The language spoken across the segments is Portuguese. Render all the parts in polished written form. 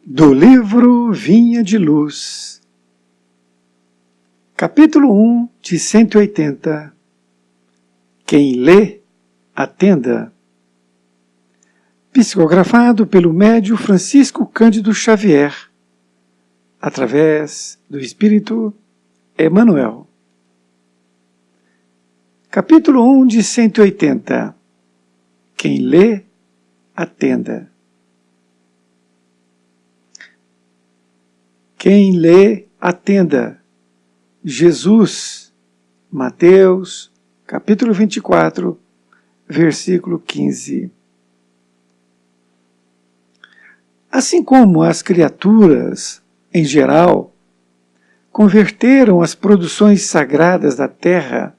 Do livro Vinha de Luz, capítulo 1 de 180. Quem lê, atenda. Psicografado pelo médium Francisco Cândido Xavier, através do Espírito Emmanuel. Capítulo 1 de 180. Quem lê, atenda. Quem lê, atenda. Jesus, Mateus, capítulo 24, versículo 15. Assim como as criaturas, em geral, converteram as produções sagradas da terra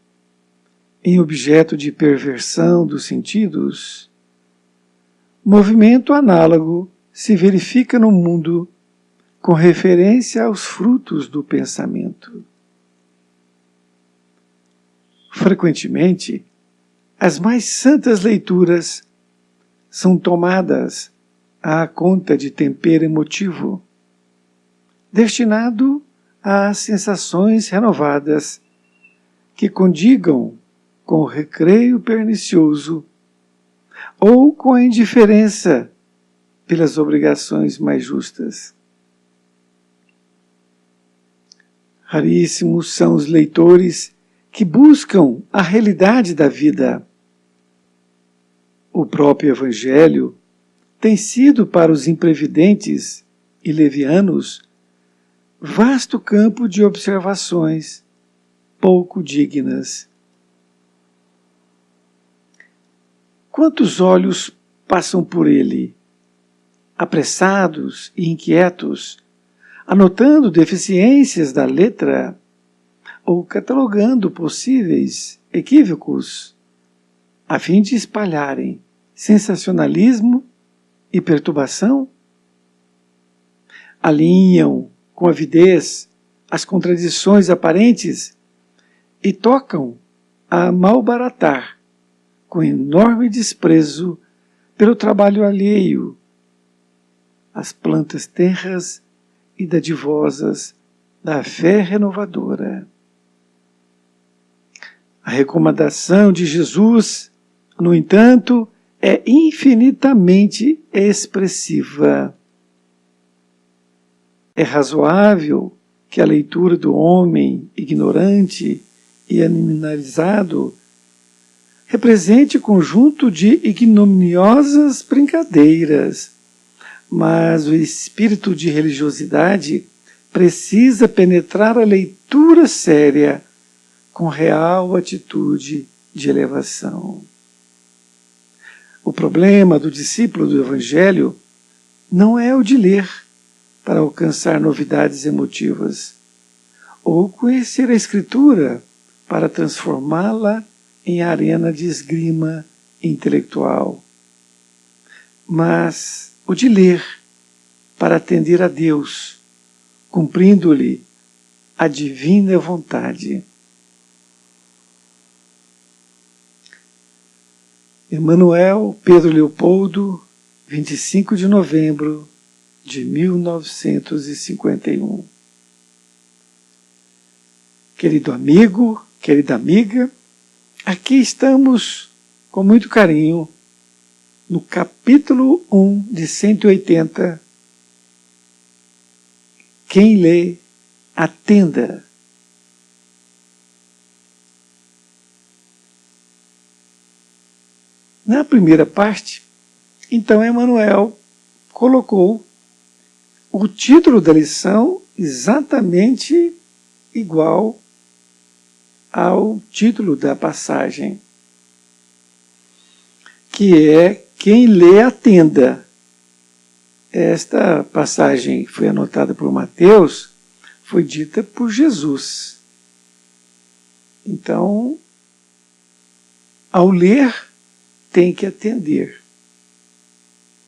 em objeto de perversão dos sentidos, movimento análogo se verifica no mundo com referência aos frutos do pensamento. Frequentemente, as mais santas leituras são tomadas à conta de tempero emotivo, destinado às sensações renovadas que condigam com o recreio pernicioso ou com a indiferença pelas obrigações mais justas. Raríssimos são os leitores que buscam a realidade da vida. O próprio Evangelho tem sido para os imprevidentes e levianos vasto campo de observações pouco dignas. Quantos olhos passam por ele, apressados e inquietos, anotando deficiências da letra ou catalogando possíveis equívocos, a fim de espalharem sensacionalismo e perturbação? Alinham com avidez as contradições aparentes e tocam a malbaratar com enorme desprezo pelo trabalho alheio as plantas tenras e dadivosas da fé renovadora. A recomendação de Jesus, no entanto, é infinitamente expressiva. É razoável que a leitura do homem ignorante e animalizado represente conjunto de ignominiosas brincadeiras, mas o espírito de religiosidade precisa penetrar a leitura séria com real atitude de elevação. O problema do discípulo do Evangelho não é o de ler para alcançar novidades emotivas, ou conhecer a Escritura para transformá-la em arena de esgrima intelectual, mas o de ler para atender a Deus, cumprindo-lhe a divina vontade. Emmanuel Pedro Leopoldo, 25 de novembro de 1951. Querido amigo, querida amiga, aqui estamos com muito carinho no capítulo 1 de 180, quem lê, atenda. Na primeira parte, então Emmanuel colocou o título da lição exatamente igual ao título da passagem, que é quem lê, atenda. Esta passagem foi anotada por Mateus, foi dita por Jesus. Então, ao ler, tem que atender.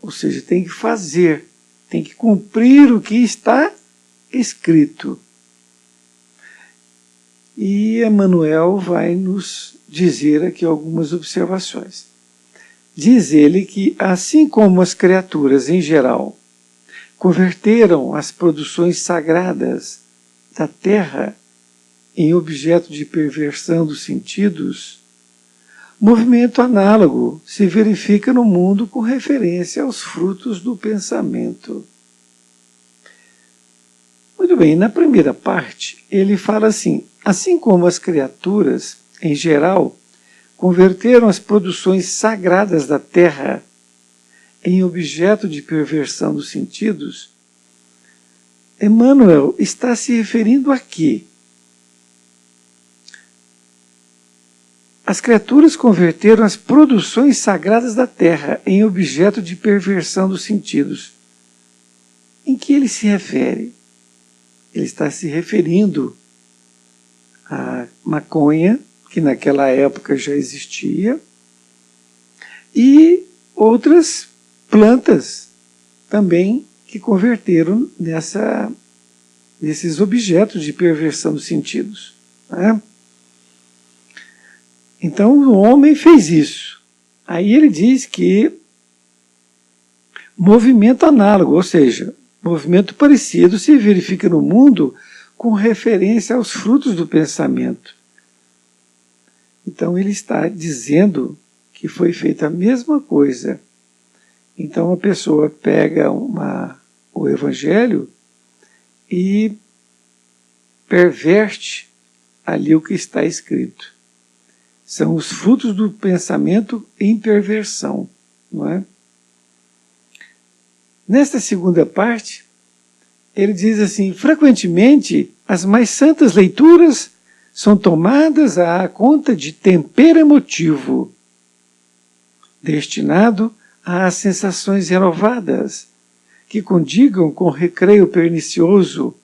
Ou seja, tem que fazer, tem que cumprir o que está escrito. E Emmanuel vai nos dizer aqui algumas observações. Diz ele que, assim como as criaturas em geral converteram as produções sagradas da terra em objeto de perversão dos sentidos, movimento análogo se verifica no mundo com referência aos frutos do pensamento. Muito bem, na primeira parte ele fala assim como as criaturas, em geral, converteram as produções sagradas da terra em objeto de perversão dos sentidos, Emmanuel está se referindo a quê? As criaturas converteram as produções sagradas da terra em objeto de perversão dos sentidos. Em que ele se refere? Ele está se referindo à maconha, que naquela época já existia, e outras plantas também que converteram nesses objetos de perversão dos sentidos, né? Então o homem fez isso. Aí ele diz que movimento análogo, ou seja, movimento parecido se verifica no mundo com referência aos frutos do pensamento. Então ele está dizendo que foi feita a mesma coisa. Então a pessoa pega o Evangelho e perverte ali o que está escrito. São os frutos do pensamento em perversão, não é? Nesta segunda parte, ele diz assim: frequentemente as mais santas leituras são tomadas à conta de tempero emotivo, destinado às sensações renovadas, que condigam com recreio pernicioso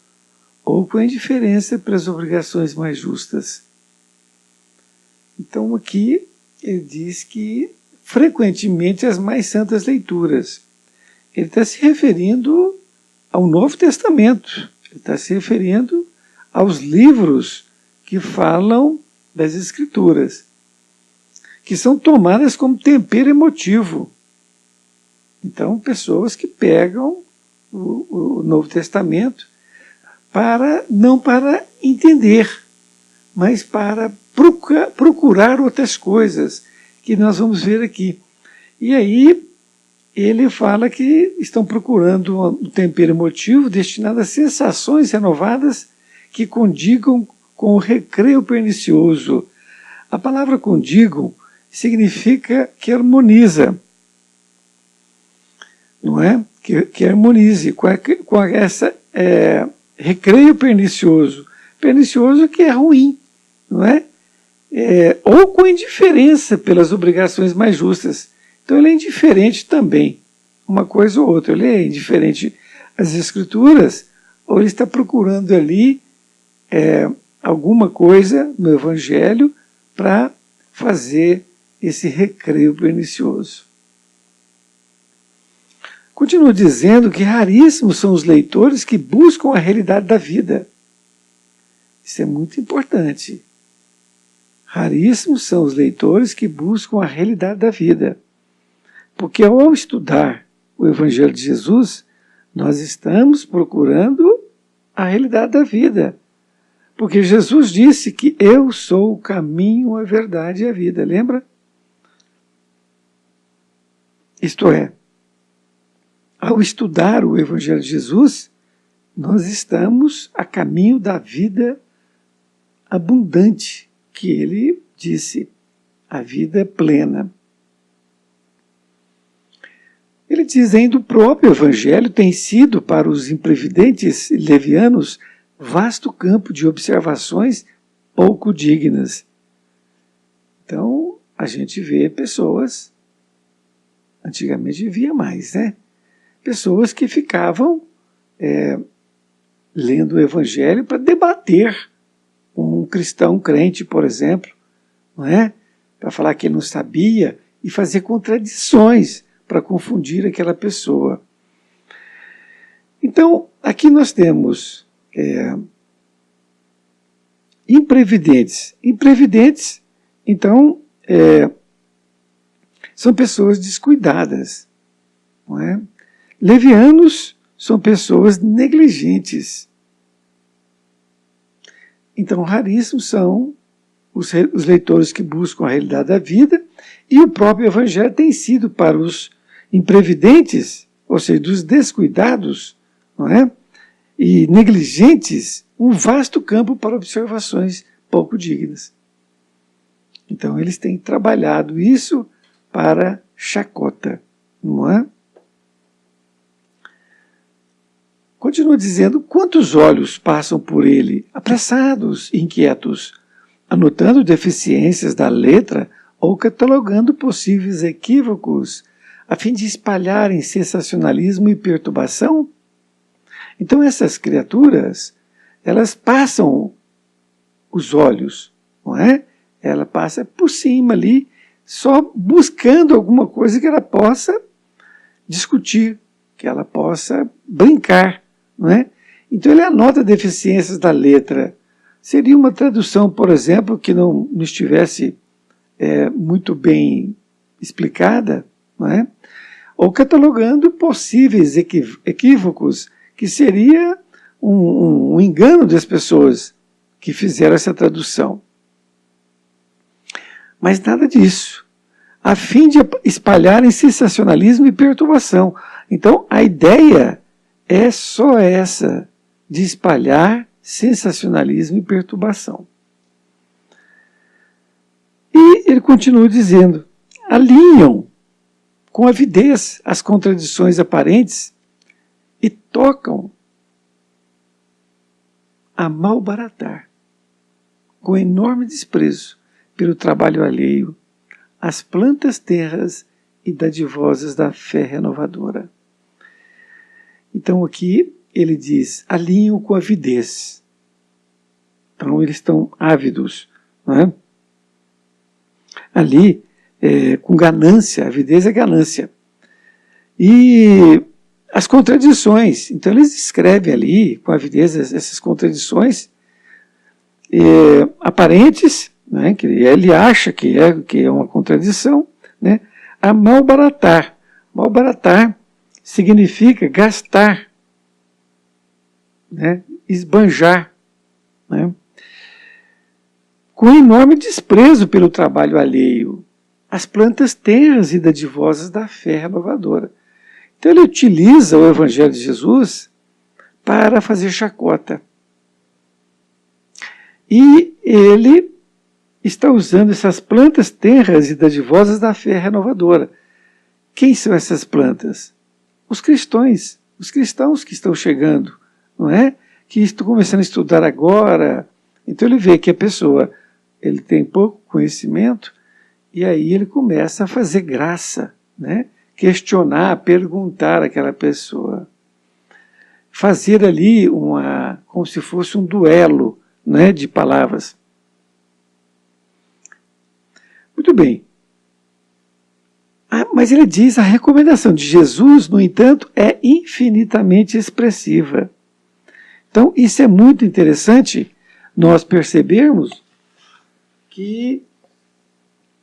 ou com indiferença para as obrigações mais justas. Então aqui ele diz que frequentemente as mais santas leituras. Ele está se referindo ao Novo Testamento, ele está se referindo aos livros que falam das Escrituras, que são tomadas como tempero emotivo. Então, pessoas que pegam o Novo Testamento não para entender, mas para procurar outras coisas, que nós vamos ver aqui. E aí ele fala que estão procurando um tempero emotivo destinado a sensações renovadas que condigam com o recreio pernicioso. A palavra condigam significa que harmoniza, não é? Que harmonize com essa recreio pernicioso. Pernicioso que é ruim, não é? Ou com indiferença pelas obrigações mais justas. Então ele é indiferente também, uma coisa ou outra. Ele é indiferente às Escrituras, ou ele está procurando ali alguma coisa no Evangelho para fazer esse recreio pernicioso. Continua dizendo que raríssimos são os leitores que buscam a realidade da vida. Isso é muito importante. Raríssimos são os leitores que buscam a realidade da vida. Porque ao estudar o Evangelho de Jesus, nós estamos procurando a realidade da vida. Porque Jesus disse que eu sou o caminho, a verdade e a vida, lembra? Isto é, ao estudar o Evangelho de Jesus, nós estamos a caminho da vida abundante, que ele disse, a vida plena. Ele diz ainda, o próprio Evangelho tem sido para os imprevidentes levianos vasto campo de observações pouco dignas. Então, a gente vê pessoas, antigamente via mais, né? Pessoas que ficavam lendo o Evangelho para debater com um cristão crente, por exemplo, não é? Para falar que ele não sabia e fazer contradições para confundir aquela pessoa. Então, aqui nós temos imprevidentes. Imprevidentes, então, são pessoas descuidadas, não é? Levianos são pessoas negligentes. Então, raríssimos são os leitores que buscam a realidade da vida, e o próprio Evangelho tem sido para os imprevidentes, ou seja, dos descuidados, não é? E negligentes, um vasto campo para observações pouco dignas. Então, eles têm trabalhado isso para chacota, não é? Continua dizendo, quantos olhos passam por ele, apressados, inquietos, anotando deficiências da letra ou catalogando possíveis equívocos, a fim de espalharem sensacionalismo e perturbação? Então essas criaturas, elas passam os olhos, não é? Ela passa por cima ali, só buscando alguma coisa que ela possa discutir, que ela possa brincar, não é? Então ele anota deficiências da letra. Seria uma tradução, por exemplo, que não estivesse muito bem explicada, não é? Ou catalogando possíveis equívocos, que seria um engano das pessoas que fizeram essa tradução. Mas nada disso, a fim de espalharem sensacionalismo e perturbação. Então, a ideia é só essa, de espalhar sensacionalismo e perturbação. E ele continua dizendo, alinham com avidez as contradições aparentes e tocam a malbaratar, com enorme desprezo pelo trabalho alheio, as plantas tenras e dadivosas da fé renovadora. Então aqui ele diz, alinham com avidez. Então eles estão ávidos, não é? Ali, com ganância, avidez é ganância. E as contradições, então eles escrevem ali, com avidez, essas contradições aparentes, né, que ele acha que é uma contradição, né, a malbaratar. Malbaratar significa gastar, né, esbanjar, né, com enorme desprezo pelo trabalho alheio, as plantas tenras e dadivosas da fé renovadora. Então ele utiliza o Evangelho de Jesus para fazer chacota. E ele está usando essas plantas tenras e dadivosas da fé renovadora. Quem são essas plantas? Os cristãos que estão chegando, não é? Que estão começando a estudar agora. Então ele vê que a pessoa ele tem pouco conhecimento e aí ele começa a fazer graça, né? Questionar, perguntar àquela pessoa. Fazer ali como se fosse um duelo, né, de palavras. Muito bem. Mas ele diz, a recomendação de Jesus, no entanto, é infinitamente expressiva. Então, isso é muito interessante nós percebermos que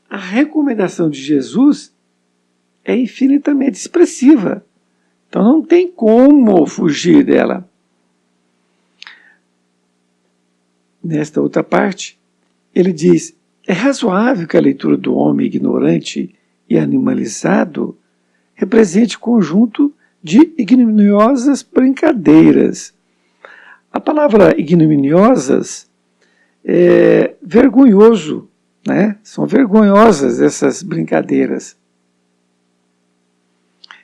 a recomendação de Jesus é infinitamente expressiva. Então não tem como fugir dela. Nesta outra parte, ele diz, é razoável que a leitura do homem ignorante e animalizado represente conjunto de ignominiosas brincadeiras. A palavra ignominiosas é vergonhoso, né? São vergonhosas essas brincadeiras.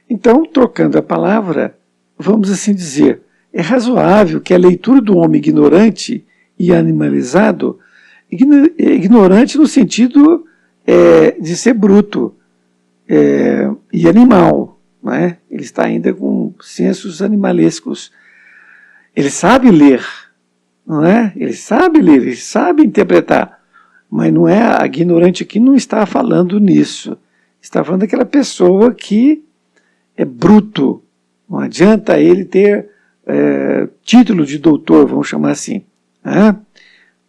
Então, trocando a palavra, vamos assim dizer, é razoável que a leitura do homem ignorante e animalizado, ignorante no sentido de ser bruto e animal, né? Ele está ainda com sensos animalescos. Ele sabe ler, não é? Ele sabe ler, ele sabe interpretar, mas não é, a ignorante aqui não está falando nisso. Está falando daquela pessoa que é bruto. Não adianta ele ter título de doutor, vamos chamar assim, né?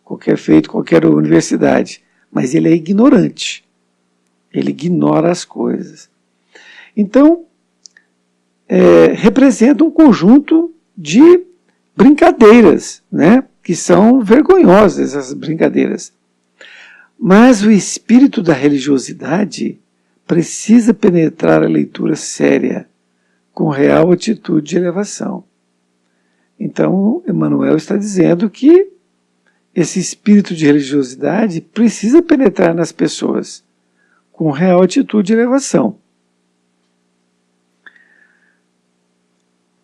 Qualquer universidade, mas ele é ignorante. Ele ignora as coisas. Então, representa um conjunto de brincadeiras, né? Que são vergonhosas, essas brincadeiras. Mas o espírito da religiosidade precisa penetrar a leitura séria, com real atitude de elevação. Então, Emmanuel está dizendo que esse espírito de religiosidade precisa penetrar nas pessoas, com real atitude de elevação.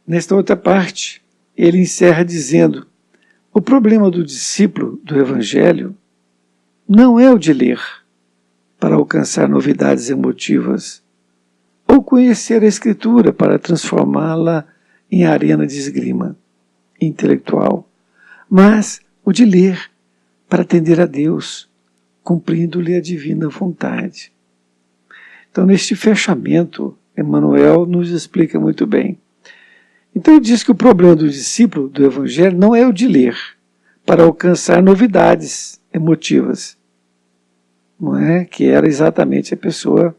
Nesta outra parte, ele encerra dizendo: o problema do discípulo do Evangelho não é o de ler para alcançar novidades emotivas ou conhecer a Escritura para transformá-la em arena de esgrima intelectual, mas o de ler para atender a Deus, cumprindo-lhe a divina vontade. Então, neste fechamento, Emmanuel nos explica muito bem. Então, ele diz que o problema do discípulo do Evangelho não é o de ler para alcançar novidades emotivas, não é? Que era exatamente a pessoa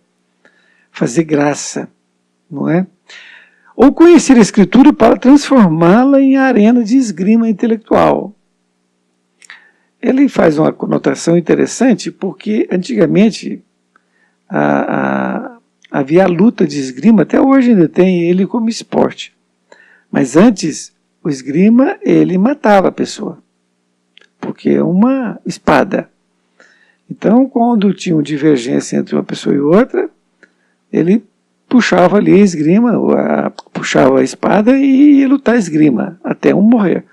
fazer graça, não é? Ou conhecer a Escritura para transformá-la em arena de esgrima intelectual. Ele faz uma conotação interessante porque antigamente havia a luta de esgrima, até hoje ainda tem ele como esporte. Mas antes, o esgrima, ele matava a pessoa, porque é uma espada. Então, quando tinha uma divergência entre uma pessoa e outra, ele puxava ali a esgrima, puxava a espada e ia lutar esgrima, até um morrer.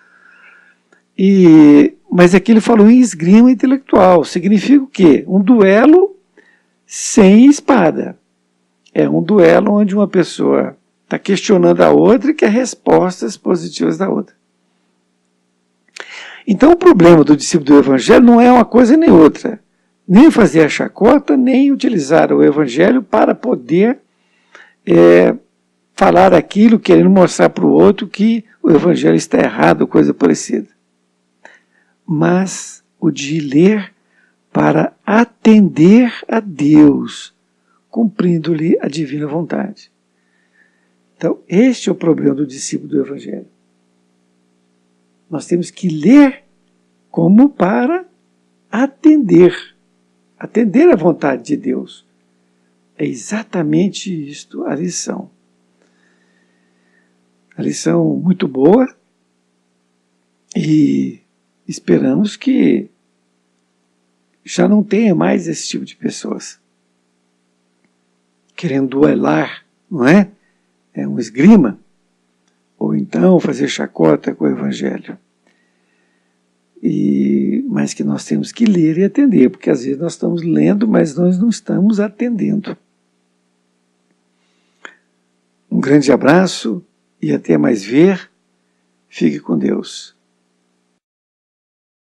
Mas aqui ele falou em esgrima intelectual. Significa o quê? Um duelo sem espada. É um duelo onde uma pessoa está questionando a outra e quer respostas positivas da outra. Então o problema do discípulo do Evangelho não é uma coisa nem outra. Nem fazer a chacota, nem utilizar o Evangelho para poder falar aquilo, querendo mostrar para o outro que o Evangelho está errado, coisa parecida. Mas o de ler para atender a Deus, cumprindo-lhe a divina vontade. Então, este é o problema do discípulo do Evangelho. Nós temos que ler como para atender a vontade de Deus. É exatamente isto a lição. A lição muito boa e esperamos que já não tenha mais esse tipo de pessoas querendo duelar, não é? É um esgrima, ou então fazer chacota com o Evangelho. Mas que nós temos que ler e atender, porque às vezes nós estamos lendo, mas nós não estamos atendendo. Um grande abraço e até mais ver. Fique com Deus.